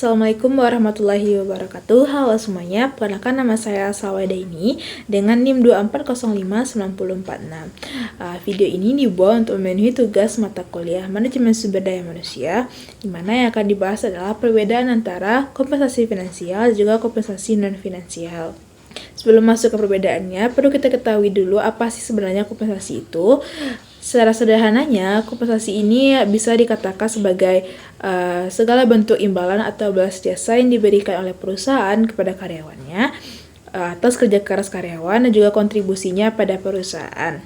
Assalamualaikum warahmatullahi wabarakatuh. Halo semuanya, perkenalkan nama saya Salwa Daini dengan NIM 2405946. Video ini dibuat untuk memenuhi tugas mata kuliah Manajemen Sumber Daya Manusia, di mana yang akan dibahas adalah perbedaan antara kompensasi finansial dan juga kompensasi non-finansial. Sebelum masuk ke perbedaannya, perlu kita ketahui dulu apa sih sebenarnya kompensasi itu. Secara sederhananya, kompensasi ini bisa dikatakan sebagai segala bentuk imbalan atau balas jasa yang diberikan oleh perusahaan kepada karyawannya atas kerja keras karyawan dan juga kontribusinya pada perusahaan.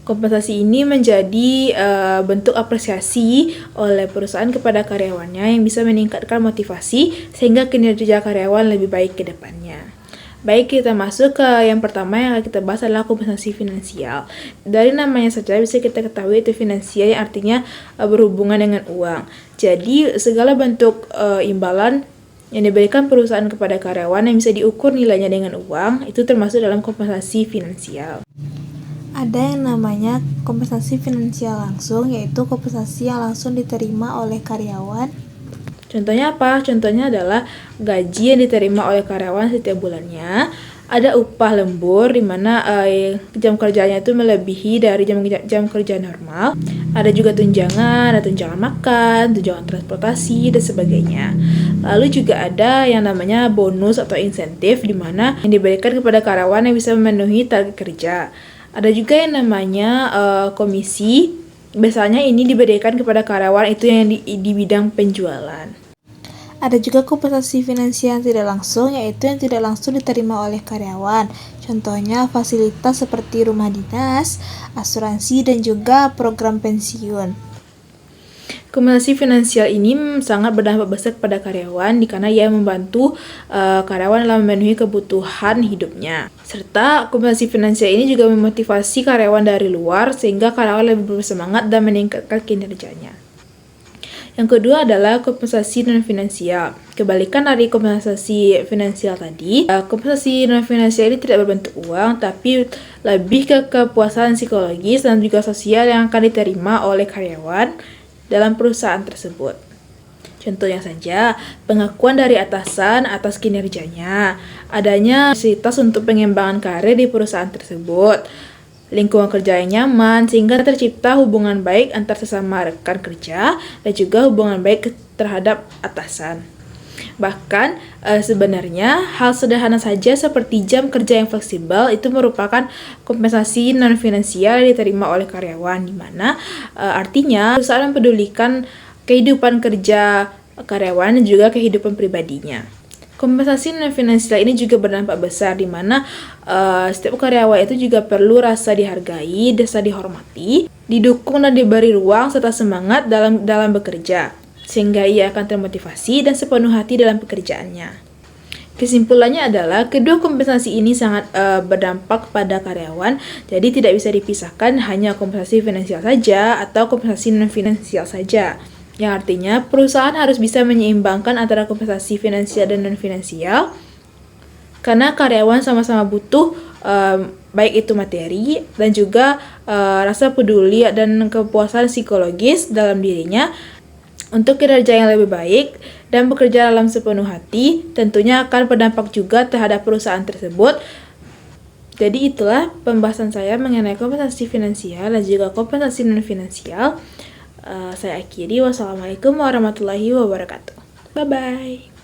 Kompensasi ini menjadi bentuk apresiasi oleh perusahaan kepada karyawannya yang bisa meningkatkan motivasi sehingga kinerja karyawan lebih baik ke depannya. Baik, kita masuk ke yang pertama yang akan kita bahas adalah kompensasi finansial. Dari namanya saja bisa kita ketahui itu finansial yang artinya berhubungan dengan uang. Jadi segala bentuk imbalan yang diberikan perusahaan kepada karyawan yang bisa diukur nilainya dengan uang itu termasuk dalam kompensasi finansial. Ada yang namanya kompensasi finansial langsung, yaitu kompensasi yang langsung diterima oleh karyawan. Contohnya apa? Contohnya adalah gaji yang diterima oleh karyawan setiap bulannya. Ada upah lembur di mana jam kerjanya itu melebihi dari jam kerja normal. Ada juga tunjangan, ada tunjangan makan, tunjangan transportasi dan sebagainya. Lalu juga ada yang namanya bonus atau insentif di mana yang diberikan kepada karyawan yang bisa memenuhi target kerja. Ada juga yang namanya komisi. Biasanya ini diberikan kepada karyawan itu yang di bidang penjualan. Ada juga kompensasi finansial yang tidak langsung, yaitu yang tidak langsung diterima oleh karyawan. Contohnya fasilitas seperti rumah dinas, asuransi, dan juga program pensiun. Kompensasi finansial ini sangat berdampak besar kepada karyawan karena ia membantu karyawan dalam memenuhi kebutuhan hidupnya. Serta kompensasi finansial ini juga memotivasi karyawan dari luar sehingga karyawan lebih bersemangat dan meningkatkan kinerjanya. Yang kedua adalah kompensasi non-finansial. Kebalikan dari kompensasi finansial tadi, kompensasi non-finansial ini tidak berbentuk uang, tapi lebih ke kepuasan psikologis dan juga sosial yang akan diterima oleh karyawan dalam perusahaan tersebut. Contohnya saja, pengakuan dari atasan atas kinerjanya, adanya fasilitas untuk pengembangan karir di perusahaan tersebut, lingkungan kerja yang nyaman sehingga tercipta hubungan baik antar sesama rekan kerja dan juga hubungan baik terhadap atasan. Bahkan sebenarnya hal sederhana saja seperti jam kerja yang fleksibel itu merupakan kompensasi non-finansial yang diterima oleh karyawan, di mana artinya perusahaan mempedulikan kehidupan kerja karyawan dan juga kehidupan pribadinya. Kompensasi non-finansial ini juga berdampak besar di mana setiap karyawan itu juga perlu rasa dihargai, rasa dihormati, didukung dan diberi ruang serta semangat dalam bekerja, sehingga ia akan termotivasi dan sepenuh hati dalam pekerjaannya. Kesimpulannya adalah kedua kompensasi ini sangat berdampak pada karyawan, jadi tidak bisa dipisahkan hanya kompensasi finansial saja atau kompensasi non-finansial saja. Yang artinya perusahaan harus bisa menyeimbangkan antara kompensasi finansial dan non-finansial karena karyawan sama-sama butuh baik itu materi dan juga rasa peduli dan kepuasan psikologis dalam dirinya untuk kinerja yang lebih baik dan bekerja dalam sepenuh hati tentunya akan berdampak juga terhadap perusahaan tersebut. Jadi itulah pembahasan saya mengenai kompensasi finansial dan juga kompensasi non-finansial. Saya akhiri. Wassalamualaikum warahmatullahi wabarakatuh. Bye-bye.